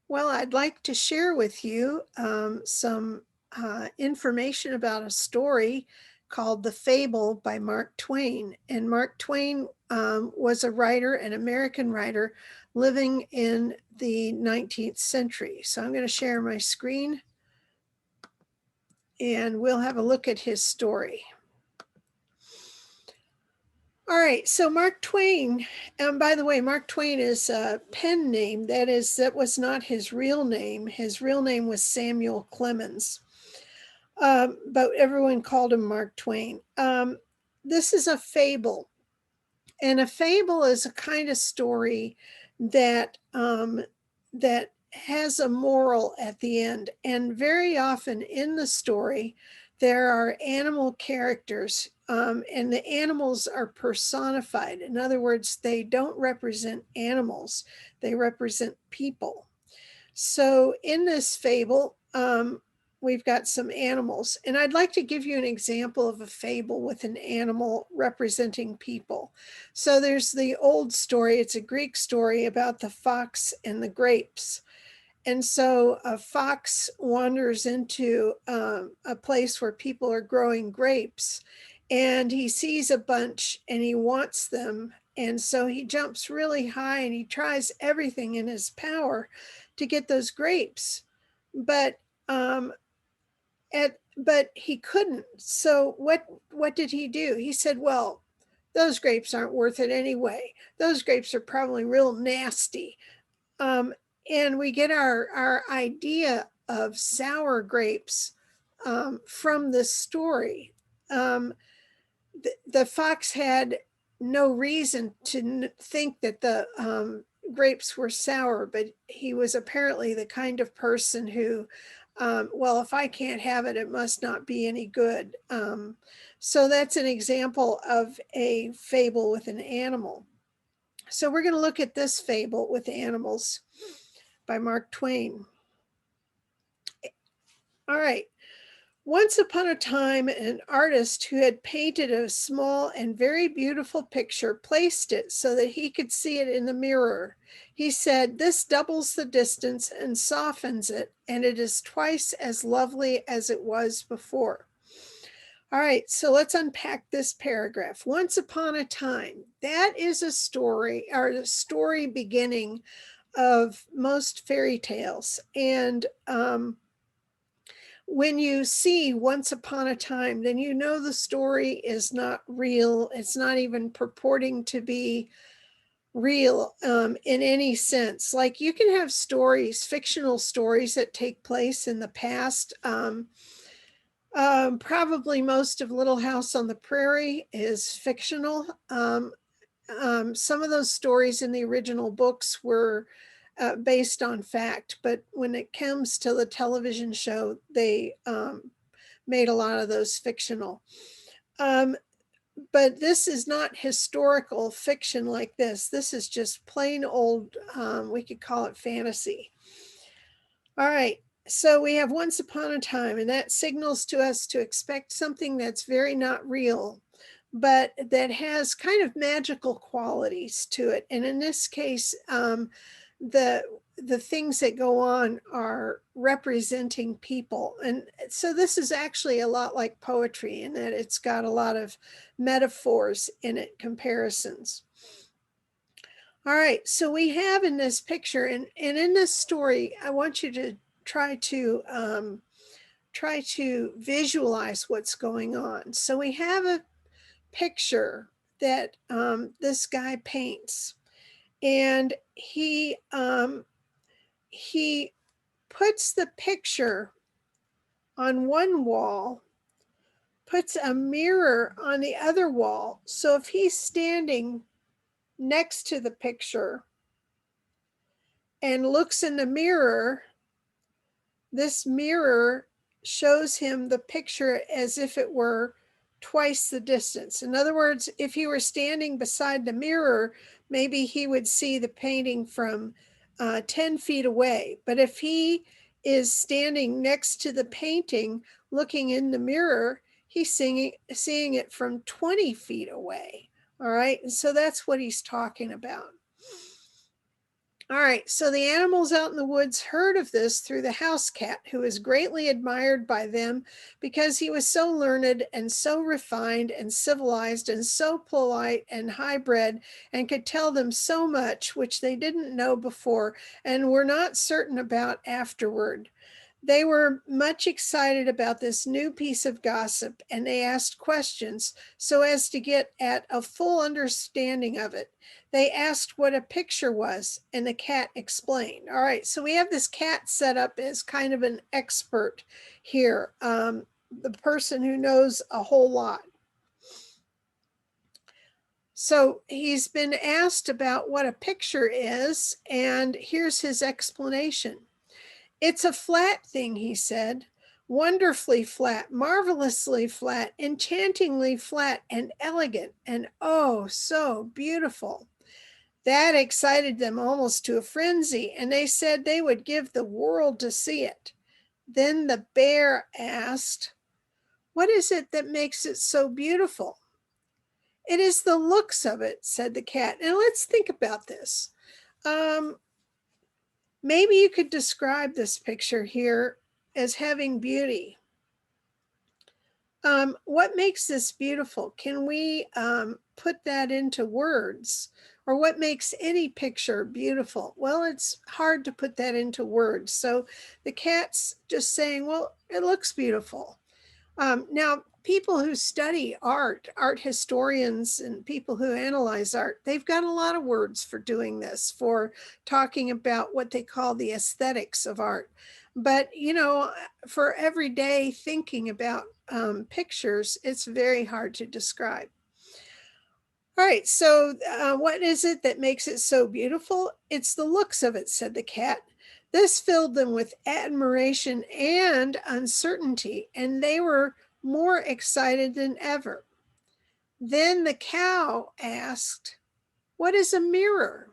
Well, I'd like to share with you some information about a story called The Fable by Mark Twain. And Mark Twain was a writer, an American writer living in the 19th century. So I'm going to share my screen and we'll have a look at his story. All right, so Mark Twain, and by the way, Mark Twain is a pen name. That was not his real name. His real name was Samuel Clemens, but everyone called him Mark Twain. This is a fable, and a fable is a kind of story that that has a moral at the end. And very often in the story, there are animal characters, and the animals are personified. In other words, they don't represent animals; they represent people. So in this fable, we've got some animals, and I'd like to give you an example of a fable with an animal representing people. So there's the old story, it's a Greek story about the fox and the grapes. And so a fox wanders into a place where people are growing grapes, and he sees a bunch and he wants them. And so he jumps really high and he tries everything in his power to get those grapes. But um, but he couldn't. So what did he do? He said, "Well, those grapes aren't worth it anyway. Those grapes are probably real nasty." Um, and we get our idea of sour grapes from this story. Um, the fox had no reason to think that the grapes were sour, but he was apparently the kind of person who, well, if I can't have it, it must not be any good. So that's an example of a fable with an animal. So we're going to look at this fable with animals by Mark Twain. All right. Once upon a time, an artist who had painted a small and very beautiful picture placed it so that he could see it in the mirror. He said, "This doubles the distance and softens it, and it is twice as lovely as it was before." All right, so let's unpack this paragraph. Once upon a time, that is a story, or the story beginning of most fairy tales. And when you see once upon a time, then you know the story is not real. It's not even purporting to be real in any sense. Like you can have stories, fictional stories that take place in the past. Probably most of Little House on the Prairie is fictional. Some of those stories in the original books were based on fact, but when it comes to the television show, they made a lot of those fictional. Um, but this is not historical fiction like this. This is just plain old, we could call it fantasy. All right. So we have once upon a time, and that signals to us to expect something that's very not real, but that has kind of magical qualities to it. And in this case, the the things that go on are representing people. And so this is actually a lot like poetry in that it's got a lot of metaphors in it, comparisons. All right, so we have in this picture, and in this story, I want you to try to try to visualize what's going on. So we have a picture that this guy paints, and he puts the picture on one wall, puts a mirror on the other wall. So if he's standing next to the picture and looks in the mirror, this mirror shows him the picture as if it were twice the distance. In other words, if he were standing beside the mirror, maybe he would see the painting from 10 feet away. But if he is standing next to the painting, looking in the mirror, he's seeing it from 20 feet away. All right. And so that's what he's talking about. All right, so the animals out in the woods heard of this through the house cat, who was greatly admired by them because he was so learned and so refined and civilized and so polite and highbred and could tell them so much which they didn't know before and were not certain about afterward. They were much excited about this new piece of gossip, and they asked questions so as to get at a full understanding of it. They asked what a picture was, and the cat explained. All right, so we have this cat set up as kind of an expert here, the person who knows a whole lot. So he's been asked about what a picture is, and here's his explanation. It's a flat thing, he said. Wonderfully flat, marvelously flat, enchantingly flat, and elegant, and oh, so beautiful. That excited them almost to a frenzy, and they said they would give the world to see it. Then the bear asked, "What is it that makes it so beautiful?" "It is the looks of it," said the cat. Now let's think about this. Um, Maybe you could describe this picture here as having beauty. What makes this beautiful? Can we put that into words? Or what makes any picture beautiful? Well, it's hard to put that into words. So the cat's just saying, well, it looks beautiful. Now, people who study art historians, and people who analyze art, they've got a lot of words for doing this, for talking about what they call the aesthetics of art. But, for everyday thinking about pictures, it's very hard to describe. All right, so what is it that makes it so beautiful? It's the looks of it, said the cat. This filled them with admiration and uncertainty, and they were more excited than ever. Then the cow asked, "What is a mirror?"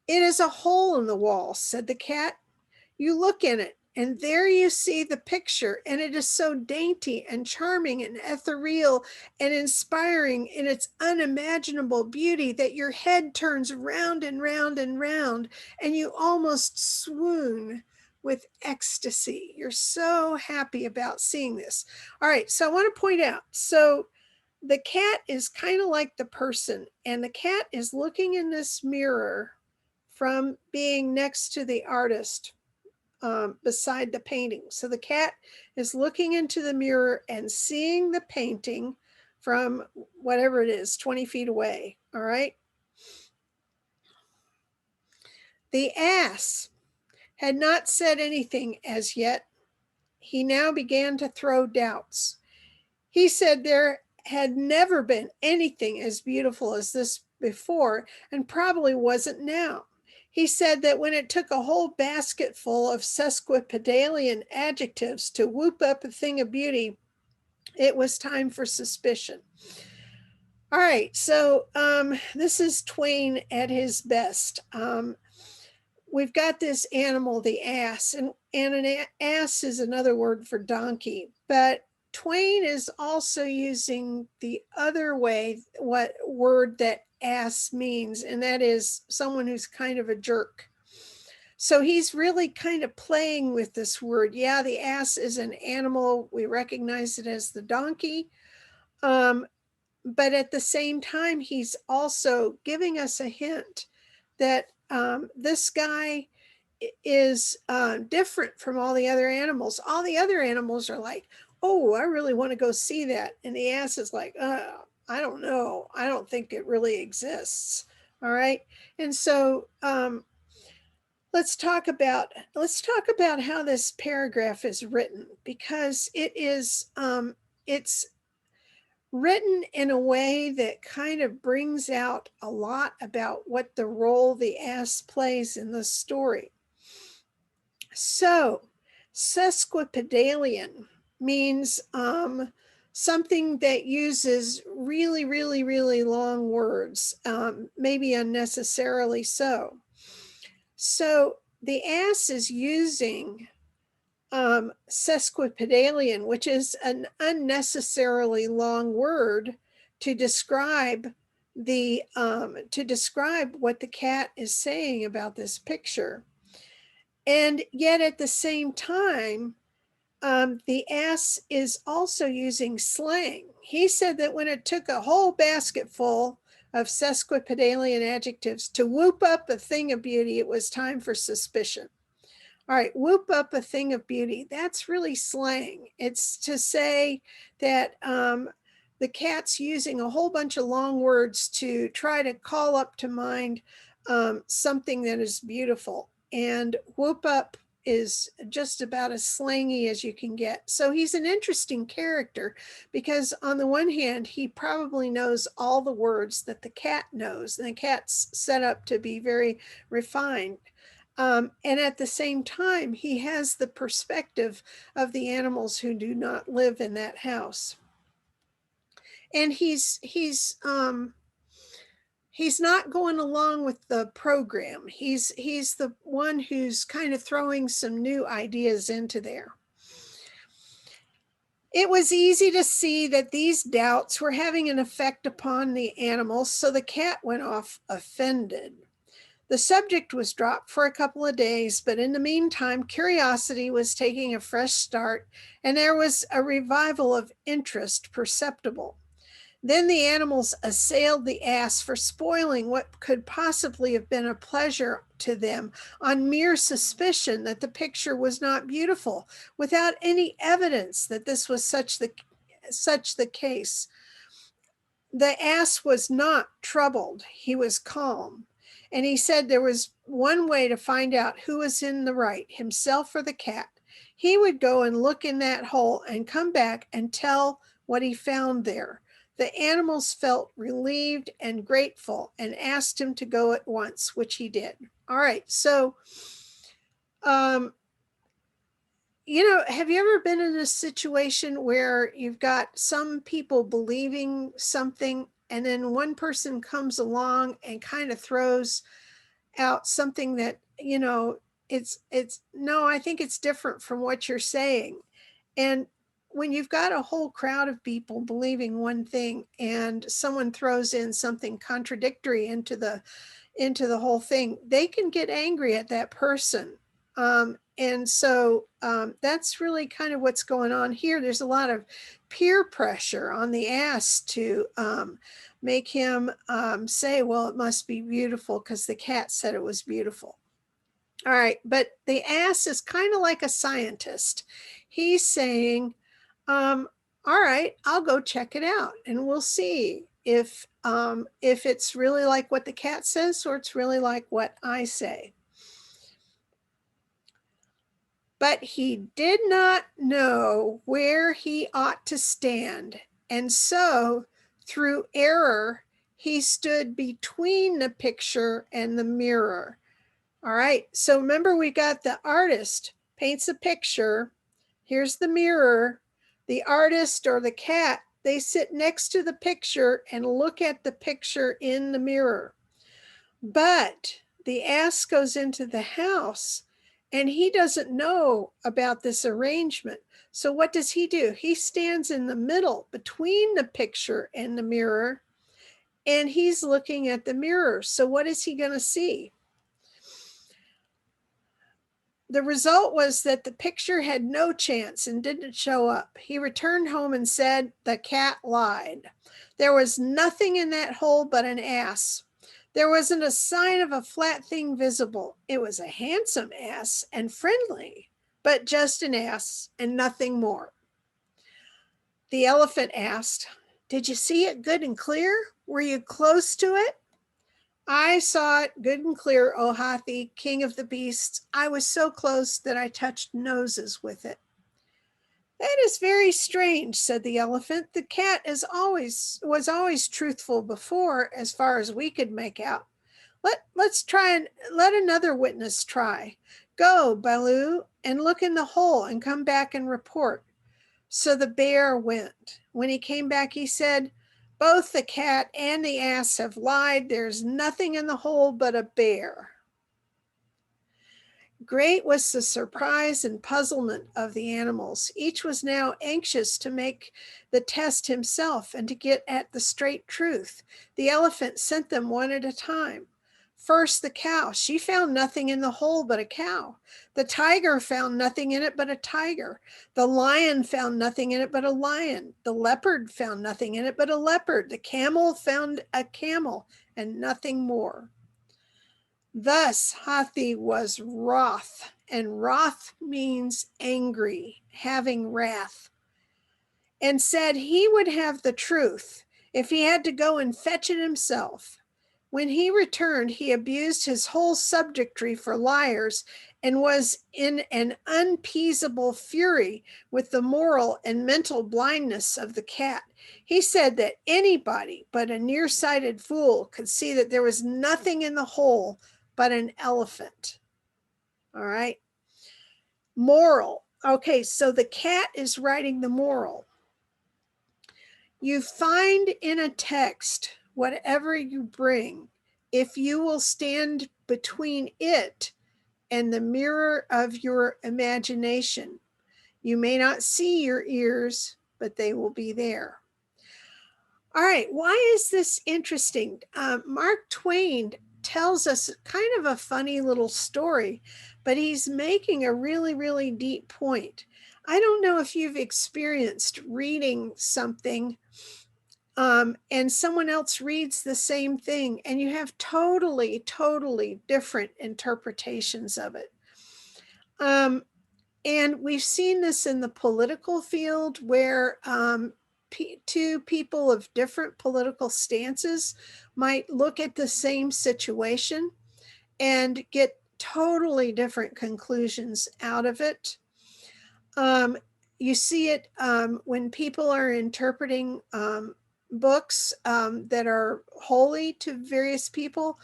"It is a hole in the wall," said the cat. "You look in it, and there you see the picture, and it is so dainty and charming and ethereal and inspiring in its unimaginable beauty that your head turns round and round and round, and you almost swoon with ecstasy. You're so happy about seeing this." All right, so I want to point out, so the cat is kind of like the person, and the cat is looking in this mirror from being next to the artist, beside the painting. So the cat is looking into the mirror and seeing the painting from whatever it is, 20 feet away. All right. The ass had not said anything as yet. He now began to throw doubts. He said there had never been anything as beautiful as this before, and probably wasn't now. He said that when it took a whole basket full of sesquipedalian adjectives to whoop up a thing of beauty, it was time for suspicion. All right, so this is Twain at his best. We've got this animal, the ass, and an ass is another word for donkey, but Twain is also using the other way, what word that ass means, and that is someone who's kind of a jerk. So he's really kind of playing with this word. Yeah, the ass is an animal. We recognize it as the donkey. But at the same time, he's also giving us a hint that this guy is different from all the other animals. All the other animals are like, "Oh, I really want to go see that." And the ass is like, "I don't know. I don't think it really exists." All right. And so let's talk about how this paragraph is written, because it's written in a way that kind of brings out a lot about what the role the ass plays in the story. So, sesquipedalian means something that uses really, really, really long words, maybe unnecessarily so. So, the ass is using sesquipedalian, which is an unnecessarily long word to describe to describe what the cat is saying about this picture. And yet at the same time, the ass is also using slang. He said that when it took a whole basket full of sesquipedalian adjectives to whoop up a thing of beauty, it was time for suspicion. All right, whoop up a thing of beauty. That's really slang. It's to say that the cat's using a whole bunch of long words to try to call up to mind something that is beautiful. And whoop up is just about as slangy as you can get. So he's an interesting character because on the one hand, he probably knows all the words that the cat knows, and the cat's set up to be very refined. And at the same time, he has the perspective of the animals who do not live in that house. And he's not going along with the program. He's the one who's kind of throwing some new ideas into there. It was easy to see that these doubts were having an effect upon the animals, so the cat went off offended. The subject was dropped for a couple of days, but in the meantime, curiosity was taking a fresh start, and there was a revival of interest perceptible. Then the animals assailed the ass for spoiling what could possibly have been a pleasure to them on mere suspicion that the picture was not beautiful, without any evidence that this was such the case. The ass was not troubled, he was calm. And he said there was one way to find out who was in the right, himself or the cat. He would go and look in that hole and come back and tell what he found there. The animals felt relieved and grateful and asked him to go at once, which he did. All right, so have you ever been in a situation where you've got some people believing something and then one person comes along and kind of throws out something that, it's no, I think it's different from what you're saying. And when you've got a whole crowd of people believing one thing and someone throws in something contradictory into the whole thing, they can get angry at that person. And so that's really kind of what's going on here. There's a lot of peer pressure on the ass to make him say, well, it must be beautiful because the cat said it was beautiful. All right, but the ass is kind of like a scientist. He's saying, all right, I'll go check it out and we'll see if it's really like what the cat says or it's really like what I say. But he did not know where he ought to stand, and so through error, he stood between the picture and the mirror. All right, so remember, we got the artist paints a picture. Here's the mirror. The artist or the cat, they sit next to the picture and look at the picture in the mirror. But the ass goes into the house and he doesn't know about this arrangement. So what does he do? He stands in the middle between the picture and the mirror, and he's looking at the mirror. So what is he going to see? The result was that the picture had no chance and didn't show up. He returned home and said, the cat lied. There was nothing in that hole but an ass. There wasn't a sign of a flat thing visible. It was a handsome ass and friendly, but just an ass and nothing more. The elephant asked, did you see it good and clear? Were you close to it? I saw it good and clear, O Hathi, king of the beasts. I was so close that I touched noses with it. That is very strange, said the elephant. The cat was always truthful before, as far as we could make out. Let's try and let another witness try. Go, Baloo, and look in the hole and come back and report. So the bear went. When he came back, he said, both the cat and the ass have lied. There's nothing in the hole but a bear. Great was the surprise and puzzlement of the animals. Each was now anxious to make the test himself and to get at the straight truth. The elephant sent them one at a time. First, the cow. She found nothing in the hole but a cow. The tiger found nothing in it but a tiger. The lion found nothing in it but a lion. The leopard found nothing in it but a leopard. The camel found a camel and nothing more. Thus Hathi was wroth, and wrath means angry, having wrath, and said he would have the truth if he had to go and fetch it himself. When he returned, he abused his whole subjectry for liars and was in an unappeasable fury with the moral and mental blindness of the cat. He said that anybody but a nearsighted fool could see that there was nothing in the hole but an elephant. All right. Moral. Okay, so the cat is writing the moral. You find in a text whatever you bring, if you will stand between it and the mirror of your imagination. You may not see your ears, but they will be there. All right, why is this interesting? Mark Twain tells us kind of a funny little story, but he's making a really, really deep point. I don't know if you've experienced reading something and someone else reads the same thing and you have totally, totally different interpretations of it. And we've seen this in the political field where two people of different political stances might look at the same situation and get totally different conclusions out of it. You see it when people are interpreting books that are holy to various people.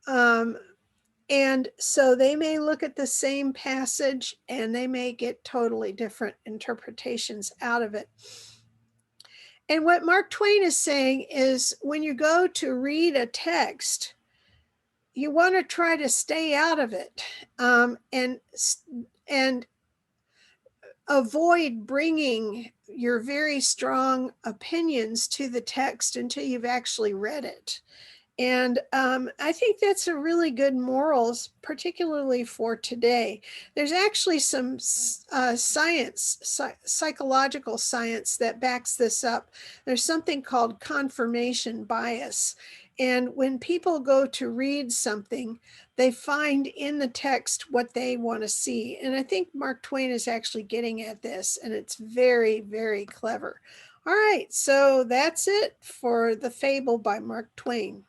And so they may look at the same passage and they may get totally different interpretations out of it. And what Mark Twain is saying is when you go to read a text, you want to try to stay out of it and avoid bringing your very strong opinions to the text until you've actually read it. And I think that's a really good morals, particularly for today. There's actually some psychological science that backs this up. There's something called confirmation bias. And when people go to read something, they find in the text what they want to see. And I think Mark Twain is actually getting at this, and it's very, very clever. All right, so that's it for The Fable by Mark Twain.